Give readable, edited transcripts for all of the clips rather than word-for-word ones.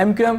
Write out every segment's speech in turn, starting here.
MQM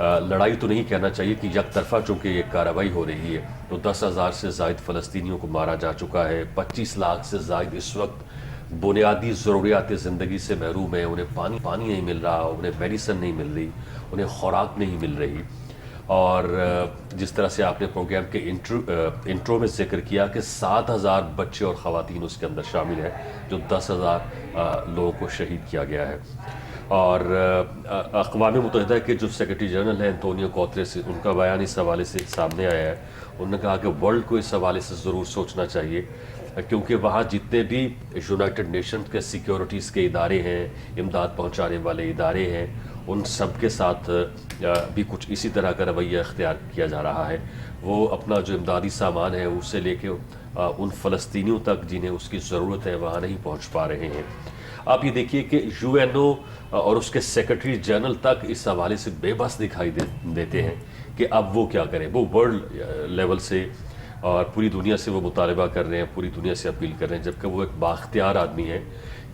لڑائی تو نہیں کہنا چاہیے کہ یک طرفہ چونکہ یہ کارروائی ہو رہی ہے، تو 10,000 سے زائد فلسطینیوں کو مارا جا چکا ہے، 25 لاکھ سے زائد اس وقت بنیادی ضروریات زندگی سے محروم ہیں، انہیں پانی نہیں مل رہا، انہیں میڈیسن نہیں مل رہی، انہیں خوراک نہیں مل رہی. اور جس طرح سے آپ نے پروگرام کے انٹرو میں ذکر کیا کہ 7,000 بچے اور خواتین اس کے اندر شامل ہیں، جو 10,000 لوگوں کو شہید کیا گیا ہے. اور اقوام متحدہ کے جو سیکرٹری جنرل ہیں انتونیو گوتریس، ان کا بیان اس حوالے سے سامنے آیا ہے. انہوں نے کہا کہ ورلڈ کو اس حوالے سے ضرور سوچنا چاہیے، کیونکہ وہاں جتنے بھی یونائٹڈ نیشنز کے سیکیورٹیز کے ادارے ہیں، امداد پہنچانے والے ادارے ہیں، ان سب کے ساتھ بھی کچھ اسی طرح کا رویہ اختیار کیا جا رہا ہے. وہ اپنا جو امدادی سامان ہے اسے لے کے ان فلسطینیوں تک جنہیں اس کی ضرورت ہے وہاں نہیں پہنچ پا رہے ہیں. آپ یہ دیکھیے کہ یو این او اور اس کے سیکرٹری جنرل تک اس حوالے سے بے بس دکھائی دیتے ہیں کہ اب وہ کیا کریں. وہ ورلڈ لیول سے اور پوری دنیا سے وہ مطالبہ کر رہے ہیں، پوری دنیا سے اپیل کر رہے ہیں، جبکہ وہ ایک بااختیار آدمی ہے،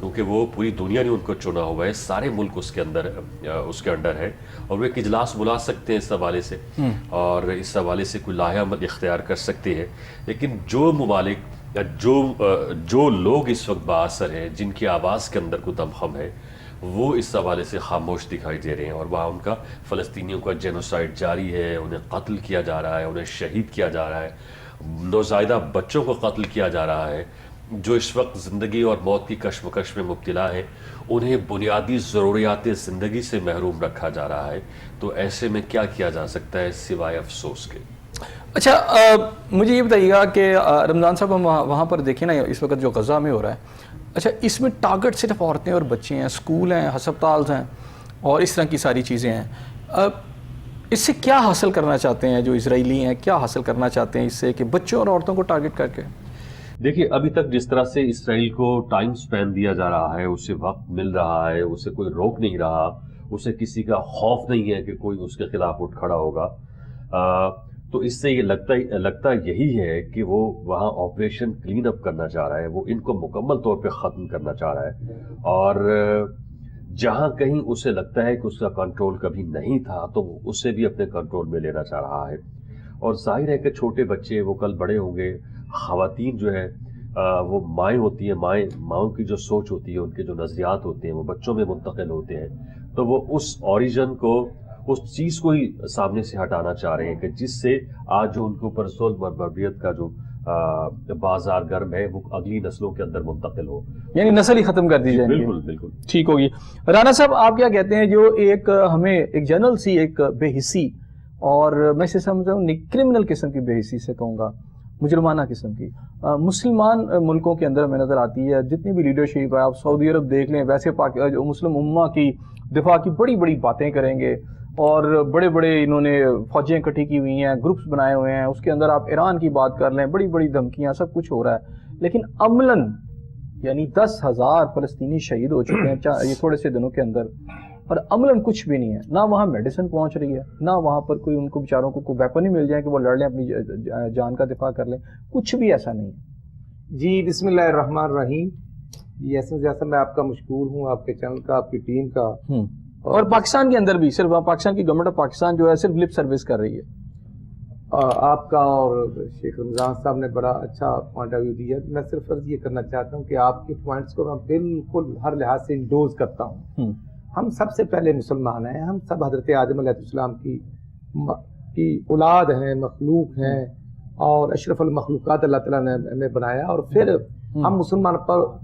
کیونکہ وہ پوری دنیا نے ان کو چنا ہوا ہے، سارے ملک اس کے انڈر ہے، اور وہ ایک اجلاس بلا سکتے ہیں اس حوالے سے، اور اس حوالے سے کوئی لائحہ عمل اختیار کر سکتے ہیں. لیکن جو ممالک جو لوگ اس وقت بااثر ہیں، جن کی آواز کے اندر کوئی دمخم ہے، وہ اس حوالے سے خاموش دکھائی دے رہے ہیں. اور وہاں ان کا فلسطینیوں کا جینوسائیڈ جاری ہے، انہیں قتل کیا جا رہا ہے، انہیں شہید کیا جا رہا ہے، نوزائیدہ بچوں کو قتل کیا جا رہا ہے، جو اس وقت زندگی اور موت کی کشمکش میں مبتلا ہے، انہیں بنیادی ضروریات زندگی سے محروم رکھا جا رہا ہے. تو ایسے میں کیا کیا جا سکتا ہے سوائے افسوس کے؟ اچھا مجھے یہ بتائیے گا کہ رمضان صاحب ہم وہاں پر دیکھیں نا اس وقت جو غزہ میں ہو رہا ہے، اچھا اس میں ٹارگٹ صرف عورتیں اور بچے ہیں، اسکول ہیں، ہسپتال ہیں اور اس طرح کی ساری چیزیں ہیں. اس سے کیا حاصل کرنا چاہتے ہیں جو اسرائیلی ہیں، کیا حاصل کرنا چاہتے ہیں اس سے کہ بچوں اور عورتوں کو ٹارگٹ کر کے؟ دیکھیے ابھی تک جس طرح سے اسرائیل کو ٹائم سپین دیا جا رہا ہے، اسے وقت مل رہا ہے، اسے کوئی روک نہیں رہا، اسے کسی کا خوف نہیں ہے کہ کوئی اس کے خلاف اٹھ کھڑا ہوگا، تو اس سے یہ لگتا یہی ہے کہ وہ وہاں آپریشن کلین اپ کرنا چاہ رہا ہے، وہ ان کو مکمل طور پہ ختم کرنا چاہ رہا ہے. اور جہاں کہیں اسے لگتا ہے کہ اس کا کنٹرول کبھی نہیں تھا تو وہ اسے بھی اپنے کنٹرول میں لینا چاہ رہا ہے. اور ظاہر ہے کہ چھوٹے بچے وہ کل بڑے ہوں گے، خواتین جو ہے وہ مائیں ہوتی ہیں، ماؤں کی جو سوچ ہوتی ہے، ان کے جو نظریات ہوتے ہیں وہ بچوں میں منتقل ہوتے ہیں، تو وہ اس اوریجن کو، اس چیز کو ہی سامنے سے ہٹانا چاہ رہے ہیں کہ جس سے آج جو ان کے اوپر ظلم اور بربریت کا جو بازار گرم ہے وہ اگلی نسلوں کے اندر منتقل ہو، یعنی نسل ہی ختم کر دی جائے. بالکل بالکل ٹھیک ہوگی. رانا صاحب آپ کیا کہتے ہیں جو ایک ہمیں ایک جنرل سی ایک بے حسی، اور میں اسے سمجھتا ہوں کرمنل قسم کی بے حسی سے کہوں گا، مجرمانہ قسم کی، مسلمان ملکوں کے اندر ہمیں نظر آتی ہے. جتنی بھی لیڈرشپ ہے، آپ سعودی عرب دیکھ لیں، ویسے مسلم امہ کی دفاع کی بڑی بڑی باتیں کریں گے، اور بڑے بڑے انہوں نے فوجیں اکٹھی کی ہوئی ہیں، گروپس بنائے ہوئے ہیں. اس کے اندر آپ ایران کی بات کر لیں، بڑی بڑی دھمکیاں، سب کچھ ہو رہا ہے. لیکن عملاً یعنی 10,000 فلسطینی شہید ہو چکے ہیں یہ تھوڑے سے دنوں کے اندر، اور عملاً کچھ بھی نہیں ہے. نہ وہاں میڈیسن پہنچ رہی ہے، نہ وہاں پر کوئی ان کو بیچاروں کو کوئی ویپن ہی مل جائے کہ وہ لڑ لیں، اپنی جان کا دفاع کر لیں. کچھ بھی ایسا نہیں ہے. جی بسم اللہ الرحمن الرحیم. جی ایسا میں آپ کا مشکور ہوں، آپ کے چینل کا، آپ کی ٹیم کا. اور پاکستان کے اندر بھی صرف پاکستان کی گورنمنٹ آف پاکستان جو ہے صرف لپ سروس کر رہی ہے. آپ کا اور شیخ رمضان صاحب نے بڑا اچھا پوائنٹ آف ویو دیا. میں صرف عرض یہ کرنا چاہتا ہوں کہ آپ کے پوائنٹس کو میں بالکل ہر لحاظ سے انڈوز کرتا ہوں. ہم سب سے پہلے مسلمان ہیں، ہم سب حضرت آدم علیہ السلام کی اولاد ہیں، مخلوق ہیں، اور اشرف المخلوقات اللہ تعالیٰ نے ہمیں بنایا. اور پھر ہم مسلمان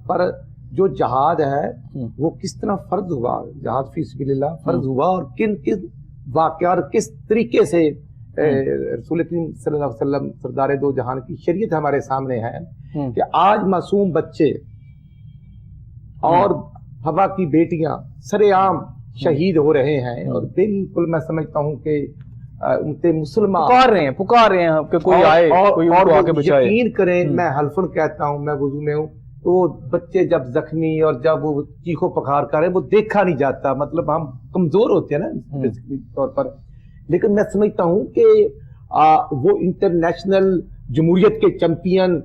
پر جو جہاد ہے وہ کس طرح فرض ہوا، جہاد فی سبیل اللہ فرض ہوا، اور کن واقعات کس طریقے سے رسول کریم صلی اللہ علیہ وسلم سردار دو جہان کی شریعت ہمارے سامنے ہے کہ آج معصوم بچے اور ہوا کی بیٹیاں سر عام شہید ہو رہے ہیں. اور بالکل میں سمجھتا ہوں کہ مسلمان پکار رہے ہیں کہ کوئی آئے، کوئی ان کو آ کے بچائے. یقین کریں، میں حلفاً کہتا ہوں، میں وضو میں ہوں، تو بچے جب زخمی اور جب وہ چیخو پکار کریں وہ دیکھا نہیں جاتا. مطلب ہم کمزور ہوتے ہیں نا فزیکلی طور پر. لیکن میں سمجھتا ہوں کہ وہ انٹرنیشنل جمہوریت کے چیمپئن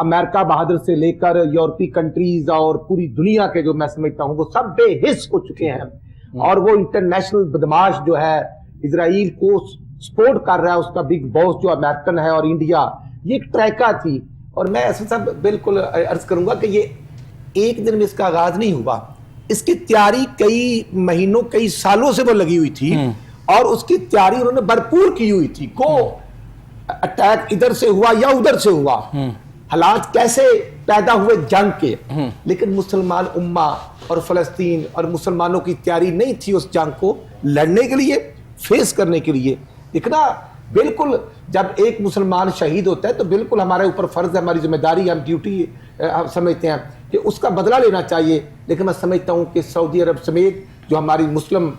امریکہ بہادر سے لے کر یورپی کنٹریز اور پوری دنیا کے جو میں سمجھتا ہوں وہ سب بے حس ہو چکے ہیں. اور وہ انٹرنیشنل بدماش جو ہے اسرائیل کو سپورٹ کر رہا ہے اس کا بگ باس جو امریکن ہے اور انڈیا, یہ ایک ٹریکا تھی. اور میں ایسا سب بالکل عرض کروں گا کہ یہ ایک دن میں اس کا آغاز نہیں ہوا, اس کی تیاری کئی مہینوں کئی سالوں سے وہ لگی ہوئی تھی, اور اس کی تیاری انہوں نے بھرپور کی ہوئی تھی. کو اٹیک ادھر سے ہوا یا ادھر سے ہوا, حالات کیسے پیدا ہوئے جنگ کے, لیکن مسلمان امہ اور فلسطین اور مسلمانوں کی تیاری نہیں تھی اس جنگ کو لڑنے کے لیے, فیس کرنے کے لیے. دیکھنا بالکل جب ایک مسلمان شہید ہوتا ہے تو بالکل ہمارے اوپر فرض ہے, ہماری ذمہ داری, ہم ڈیوٹی سمجھتے ہیں کہ اس کا بدلہ لینا چاہیے. لیکن میں سمجھتا ہوں کہ سعودی عرب سمیت جو ہماری مسلم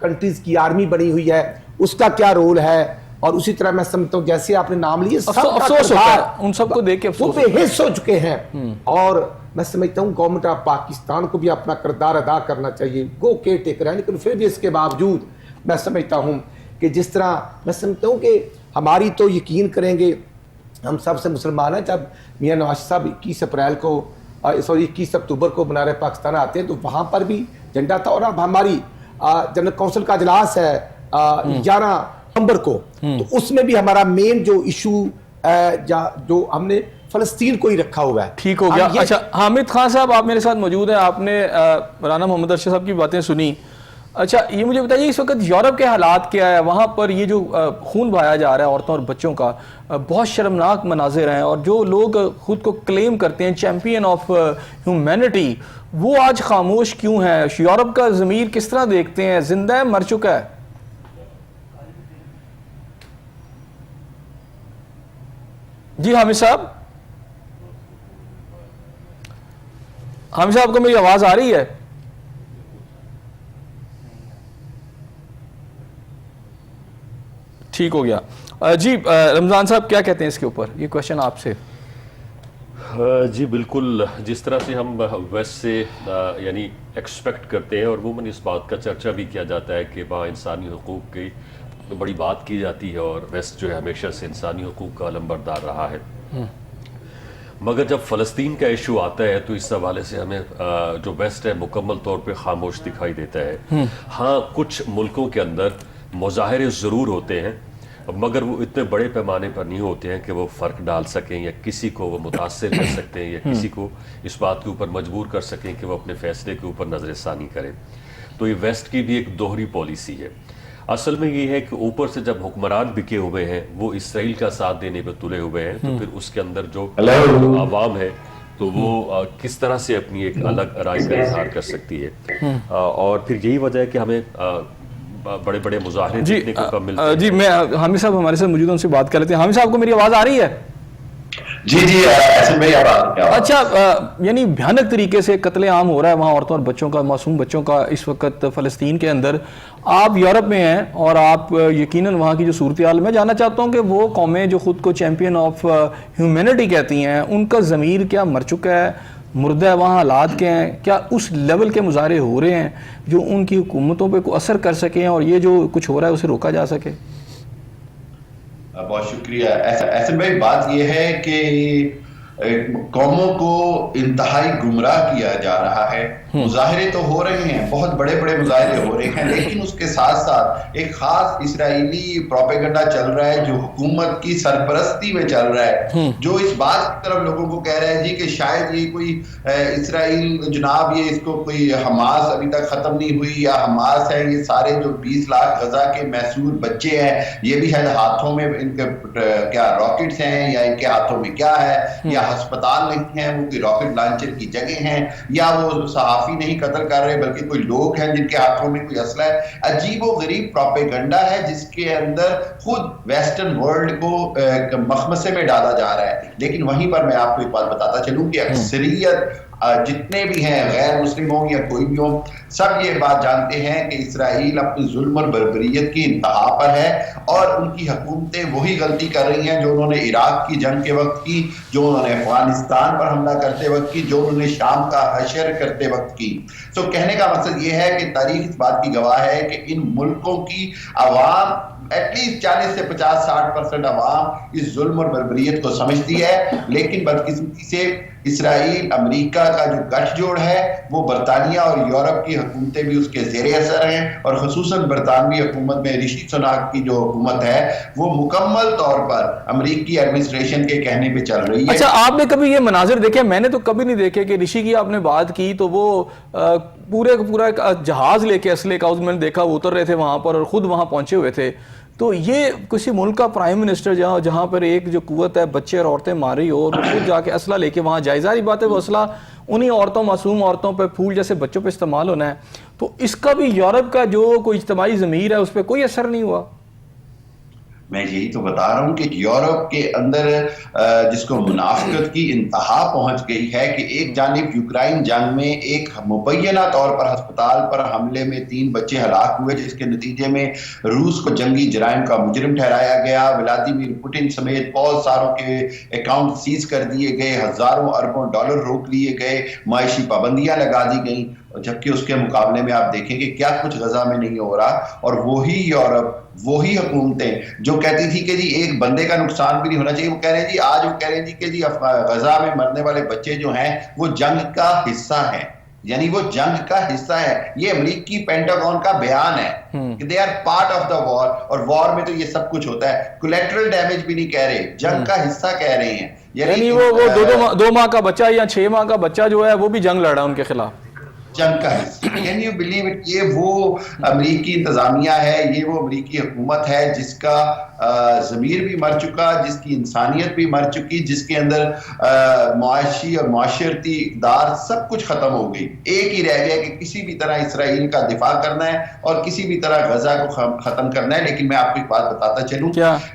کنٹریز کی آرمی بنی ہوئی ہے اس کا کیا رول ہے, اور اسی طرح میں سمجھتا ہوں جیسے آپ نے نام لیے افسوس ہوتا ہے ان سب کو دیکھ کے, وہ بے حس ہو چکے ہیں. اور میں سمجھتا ہوں گورنمنٹ آف پاکستان کو بھی اپنا کردار ادا کرنا چاہیے, گو کیئر ٹیکر ہے, لیکن پھر بھی اس کے باوجود میں سمجھتا ہوں کہ جس طرح میں سمجھتا ہوں کہ ہماری تو یقین کریں گے ہم سب سے مسلمان ہیں, جب میاں نواز صاحب 21 اپریل کو 21 اکتوبر کو منار پاکستان آتے ہیں تو وہاں پر بھی جھنڈا تھا, اور اب ہماری جنرل کونسل کا اجلاس ہے 11 نومبر کو, تو اس میں بھی ہمارا مین جو ایشو جو ہم نے فلسطین کو ہی رکھا ہوا ہے. ٹھیک ہو گیا. اچھا حامد خان صاحب آپ میرے ساتھ موجود ہیں, آپ نے مولانا محمد ارشد صاحب کی باتیں سنی. اچھا یہ مجھے بتائیے اس وقت یورپ کے حالات کیا ہے, وہاں پر یہ جو خون بہایا جا رہا ہے عورتوں اور بچوں کا, بہت شرمناک مناظر ہیں, اور جو لوگ خود کو کلیم کرتے ہیں چیمپئن آف ہیومینٹی, وہ آج خاموش کیوں ہیں؟ یورپ کا ضمیر کس طرح دیکھتے ہیں؟ زندہ ہے, مر چکا ہے؟ جی حامد صاحب, حامد صاحب کو میری آواز آ رہی ہے؟ ٹھیک ہو گیا. جی رمضان صاحب کیا کہتے ہیں اس کے اوپر, یہ کوشچن آپ سے. جی بالکل, جس طرح سے ہم ویسٹ سے یعنی ایکسپیکٹ کرتے ہیں, اور عموماً اس بات کا چرچا بھی کیا جاتا ہے کہ وہاں انسانی حقوق کی بڑی بات کی جاتی ہے, اور ویسٹ جو ہے ہمیشہ سے انسانی حقوق کا علمبردار رہا ہے. مگر جب فلسطین کا ایشو آتا ہے تو اس حوالے سے ہمیں جو ویسٹ ہے مکمل طور پہ خاموش دکھائی دیتا ہے. ہاں کچھ ملکوں کے اندر مظاہرے ضرور ہوتے ہیں, مگر وہ اتنے بڑے پیمانے پر نہیں ہوتے ہیں کہ وہ فرق ڈال سکیں یا کسی کو وہ متاثر کر سکتے ہیں یا کسی کو اس بات کے اوپر مجبور کر سکیں کہ وہ اپنے فیصلے کے اوپر نظر ثانی کرے. تو یہ ویسٹ کی بھی ایک دوہری پالیسی ہے. اصل میں یہ ہے کہ اوپر سے جب حکمران بکے ہوئے ہیں وہ اسرائیل کا ساتھ دینے پہ تلے ہوئے ہیں, تو پھر اس کے اندر جو عوام ہے تو وہ کس طرح سے اپنی ایک الگ رائے کا اظہار کر سکتی ہے. اور پھر یہی وجہ ہے کہ ہمیں بڑے بڑے مظاہرے دیکھنے کو کم ملتے ہیں. جی میں حامد صاحب ہمارے ساتھ موجود ہیں, ان سے بات کر لیتے ہیں. حامد صاحب کو میری آواز آ رہی ہے؟ جی ایسے میں اچھا یعنی بھیانک طریقے سے قتل عام ہو رہا ہے وہاں عورتوں اور بچوں کا, معصوم بچوں کا اس وقت فلسطین کے اندر. آپ یورپ میں ہیں اور آپ یقیناً وہاں کی جو صورتحال, میں جاننا چاہتا ہوں کہ وہ قومیں جو خود کو چیمپئن آف ہیومینٹی کہتی ہیں, ان کا ضمیر کیا مر چکا ہے, مردہ ہے, وہاں حالات کے ہیں, کیا اس لیول کے مظاہرے ہو رہے ہیں جو ان کی حکومتوں پہ کوئی اثر کر سکیں اور یہ جو کچھ ہو رہا ہے اسے روکا جا سکے؟ بہت شکریہ. ایسے میں بات یہ ہے کہ قوموں کو انتہائی گمراہ کیا جا رہا ہے. مظاہرے تو ہو رہے ہیں, بہت بڑے بڑے مظاہرے ہو رہے ہیں, لیکن اس کے ساتھ ساتھ ایک خاص اسرائیلی پروپیگنڈا چل رہا ہے جو حکومت کی سرپرستی میں چل رہا ہے, جو اس بات کی طرف لوگوں کو کہہ رہا ہے جی کہ شاید یہ کوئی اسرائیل جناب یہ اس کو کوئی حماس ابھی تک ختم نہیں ہوئی, یا حماس ہے یہ سارے جو 20 لاکھ غزہ کے محصور بچے ہیں یہ بھی شاید ہاتھوں میں ان کے کیا راکٹس ہیں, یا ان کے ہاتھوں میں کیا ہے, یا ہسپتال نہیں ہیں وہ کوئی راکٹ لانچر کی جگہ ہیں, یا وہ صحافی نہیں قتل کر رہے بلکہ کوئی لوگ ہیں جن کے ہاتھوں میں کوئی اسلحہ ہے. عجیب و غریب پروپیگنڈا ہے جس کے اندر خود ویسٹرن ورلڈ کو مخمصے میں ڈالا جا رہا ہے. لیکن وہیں پر میں آپ کو ایک بات بتاتا چلوں کہ اکثریت جتنے بھی ہیں غیر مسلم ہوں یا کوئی بھی ہوں, سب یہ بات جانتے ہیں کہ اسرائیل اپنی ظلم اور بربریت کی انتہا پر ہے, اور ان کی حکومتیں وہی غلطی کر رہی ہیں جو انہوں نے عراق کی جنگ کے وقت کی, جو انہوں نے افغانستان پر حملہ کرتے وقت کی, جو انہوں نے شام کا حشر کرتے وقت کی. کہنے کا مقصد یہ ہے کہ تاریخ اس بات کی گواہ ہے کہ ان ملکوں کی عوام ایٹ لیسٹ 40 سے 50-60% عوام اس ظلم اور بربریت کو سمجھتی ہے، لیکن بدقسمتی سے اسرائیل امریکہ کا جو گٹھ جوڑ ہے وہ برطانیہ اور یورپ کی حکومتیں بھی اس کے زیر اثر ہیں، اور خصوصاً برطانوی حکومت میں رشی سناک کی جو حکومت ہے وہ مکمل طور پر امریکی ایڈمنسٹریشن کے کہنے پہ چل رہی ہے۔ اچھا، آپ نے کبھی یہ مناظر دیکھے؟ میں نے تو کبھی نہیں دیکھے کہ رشی کی آپ نے بات کی تو وہ پورا ایک جہاز لے کے اسلحے کا میں نے دیکھا وہ اتر رہے تھے وہاں پر اور خود وہاں پہنچے ہوئے تھے. تو یہ کسی ملک کا پرائم منسٹر جہاں پر ایک جو قوت ہے بچے اور عورتیں مار رہی ہو اور خود جا کے اسلحہ لے کے وہاں جائے، ظاہری بات ہے وہ اسلحہ انہی عورتوں، معصوم عورتوں پہ، پھول جیسے بچوں پہ استعمال ہونا ہے. تو اس کا بھی یورپ کا جو کوئی اجتماعی ضمیر ہے اس پہ کوئی اثر نہیں ہوا. میں یہی تو بتا رہا ہوں کہ یورپ کے اندر جس کو منافقت کی انتہا پہنچ گئی ہے کہ ایک جانب یوکرائن جنگ میں ایک مبینہ طور پر ہسپتال پر حملے میں 3 بچے ہلاک ہوئے، جس کے نتیجے میں روس کو جنگی جرائم کا مجرم ٹھہرایا گیا، ولادیمیر پوٹن سمیت بہت ساروں کے اکاؤنٹ سیز کر دیے گئے، ہزاروں اربوں ڈالر روک لیے گئے، معاشی پابندیاں لگا دی گئیں، جبکہ اس کے مقابلے میں آپ دیکھیں کہ کیا کچھ غزہ میں نہیں ہو رہا. اور وہی یورپ، وہی حکومتیں جو کہتی تھی کہ جی ایک بندے کا نقصان بھی نہیں ہونا چاہیے، وہ کہہ رہے ہیں جی آج وہ کہہ رہے ہیں جی کہ جی غزہ میں مرنے والے بچے جو ہیں وہ جنگ کا حصہ ہیں، یعنی وہ جنگ کا حصہ ہے. یہ امریکی پینٹاگون کا بیان ہے کہ they are part of the war, اور وار میں تو یہ سب کچھ ہوتا ہے. کولیٹرل ڈیمیج بھی نہیں کہہ رہے، جنگ کا حصہ کہہ رہے ہیں. یعنی وہ 2 ماہ کا بچہ یا 6 ماہ کا بچہ جو ہے وہ بھی جنگ لڑ رہا ہے ان کے خلاف، جنگ کا حصہ. Can you believe it? یہ وہ امریکی انتظامیہ ہے، یہ وہ امریکی حکومت ہے جس کا ضمیر بھی مر چکا، جس کی انسانیت بھی مر چکی، جس کے اندر معاشی اور معاشرتی اقدار سب کچھ ختم ہو گئی. ایک ہی رہ گیا کہ کسی بھی طرح اسرائیل کا دفاع کرنا ہے اور کسی بھی طرح غزہ کو ختم کرنا ہے. لیکن میں آپ کو ایک بات بتاتا چلوں،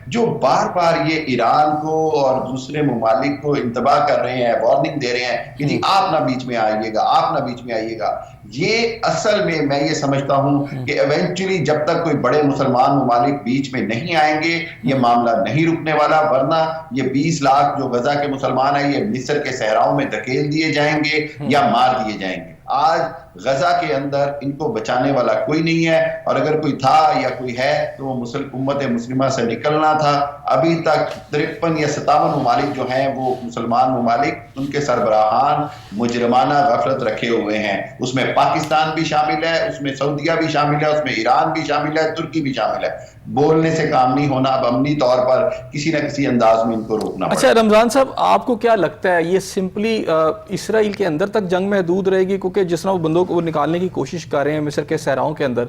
جو بار بار یہ ایران کو اور دوسرے ممالک کو انتباہ کر رہے ہیں، وارننگ دے رہے ہیں کہ جی آپ نہ بیچ میں آئیے گا، آپ نہ بیچ میں آئیے گا، یہ اصل میں یہ سمجھتا ہوں کہ ایونچولی جب تک کوئی بڑے مسلمان ممالک بیچ میں نہیں آئیں گے یہ معاملہ نہیں رکنے والا. ورنہ یہ 20 لاکھ جو غزہ کے مسلمان ہیں یہ مصر کے صحراؤں میں دھکیل دیے جائیں گے یا مار دیے جائیں گے. آج غزہ کے اندر ان کو بچانے والا کوئی نہیں ہے، اور اگر کوئی تھا یا کوئی ہے تو وہ امت مسلمہ سے نکلنا تھا. ابھی تک 53 یا 57 ممالک جو ہیں وہ مسلمان ممالک، ان کے سربراہان مجرمانہ غفلت رکھے ہوئے ہیں. اس میں پاکستان بھی شامل ہے، اس میں سعودیہ بھی شامل ہے، اس میں ایران بھی شامل ہے، ترکی بھی شامل ہے. بولنے سے کام نہیں ہونا، اب امنی طور پر کسی نہ کسی انداز میں ان کو روکنا پڑے. اچھا رمضان صاحب، آپ کو کیا لگتا ہے یہ سمپلی اسرائیل کے اندر تک جنگ محدود رہے گی؟ کیونکہ جس طرح وہ بندوں کو نکالنے کی کوشش کر رہے ہیں مصر کے صحراؤں کے اندر،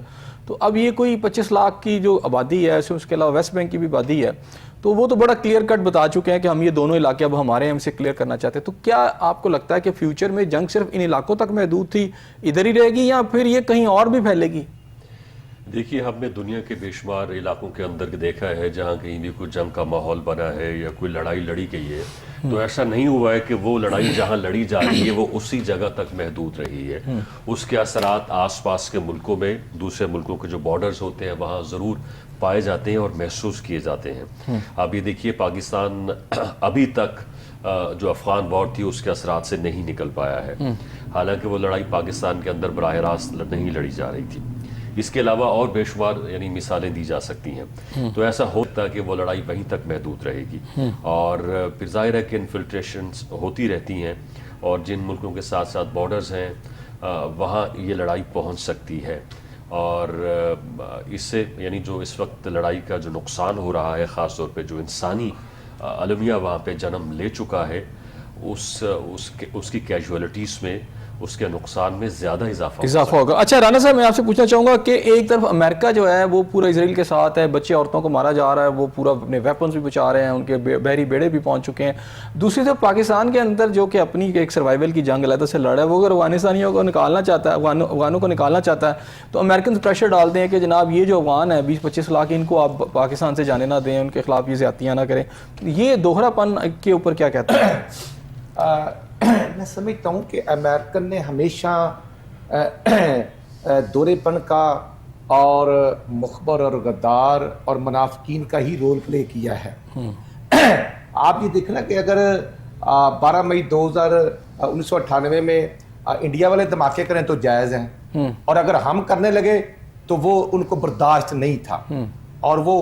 تو اب یہ کوئی 25 لاکھ کی جو آبادی ہے، اس کے علاوہ ویسٹ بینک کی بھی آبادی ہے، تو وہ تو بڑا کلیئر کٹ بتا چکے ہیں کہ ہم یہ دونوں علاقے اب ہمارے ہیں، ہم سے کلیئر کرنا چاہتے ہیں. تو کیا آپ کو لگتا ہے کہ فیوچر میں جنگ صرف ان علاقوں تک محدود تھی، ادھر ہی رہے گی، یا پھر یہ کہیں اور بھی پھیلے گی؟ دیکھیے، ہم نے دنیا کے بے شمار علاقوں کے اندر دیکھا ہے جہاں کہیں بھی کوئی جنگ کا ماحول بنا ہے یا کوئی لڑائی لڑی گئی ہے، تو ایسا نہیں ہوا ہے کہ وہ لڑائی جہاں لڑی جا رہی ہے وہ اسی جگہ تک محدود رہی ہے. اس کے اثرات آس پاس کے ملکوں میں، دوسرے ملکوں کے جو بارڈرز ہوتے ہیں وہاں ضرور پائے جاتے ہیں اور محسوس کیے جاتے ہیں. اب یہ دیکھیے، پاکستان ابھی تک جو افغان وار تھی اس کے اثرات سے نہیں نکل پایا ہے، حالانکہ وہ لڑائی پاکستان کے اندر براہ راست نہیں لڑی جا رہی تھی. اس کے علاوہ اور بے شمار یعنی مثالیں دی جا سکتی ہیں. تو ایسا ہوتا ہے کہ وہ لڑائی وہیں تک محدود رہے گی، اور پھر ظاہر ہے کہ انفلٹریشنز ہوتی رہتی ہیں، اور جن ملکوں کے ساتھ ساتھ بارڈرز ہیں وہاں یہ لڑائی پہنچ سکتی ہے. اور اس سے یعنی جو اس وقت لڑائی کا جو نقصان ہو رہا ہے، خاص طور پہ جو انسانی المیہ وہاں پہ جنم لے چکا ہے، اس کی کیجولیٹیز میں، اس کے نقصان میں زیادہ اضافہ ہوگا. اچھا رانا صاحب، میں آپ سے پوچھنا چاہوں گا کہ ایک طرف امریکہ جو ہے وہ پورا اسرائیل کے ساتھ ہے، بچے عورتوں کو مارا جا رہا ہے، وہ پورا اپنے ویپنز بھی بچا رہے ہیں، ان کے بحری بیڑے بھی پہنچ چکے ہیں. دوسری طرف پاکستان کے اندر جو کہ اپنی ایک سروائیول کی جنگ علیحدہ سے لڑ رہا ہے، وہ اگر افغانستانیوں کو نکالنا چاہتا ہے، افغانوں کو نکالنا چاہتا ہے، تو امریکن پریشر ڈالتے ہیں کہ جناب یہ جو افغان ہے 20-25 لاکھ، ان کو آپ پاکستان سے جانے نہ دیں، ان کے خلاف یہ زیادتیاں نہ کریں. یہ دوہرا پن کے اوپر کیا کہتا ہے؟ میں سمجھتا ہوں کہ امریکن نے ہمیشہ دورے پن کا اور مخبر اور غدار اور منافقین کا ہی رول پلے کیا ہے. آپ یہ دیکھنا کہ اگر 12 مئی 1998 میں انڈیا والے دھماکے کریں تو جائز ہیں، اور اگر ہم کرنے لگے تو وہ ان کو برداشت نہیں تھا، اور وہ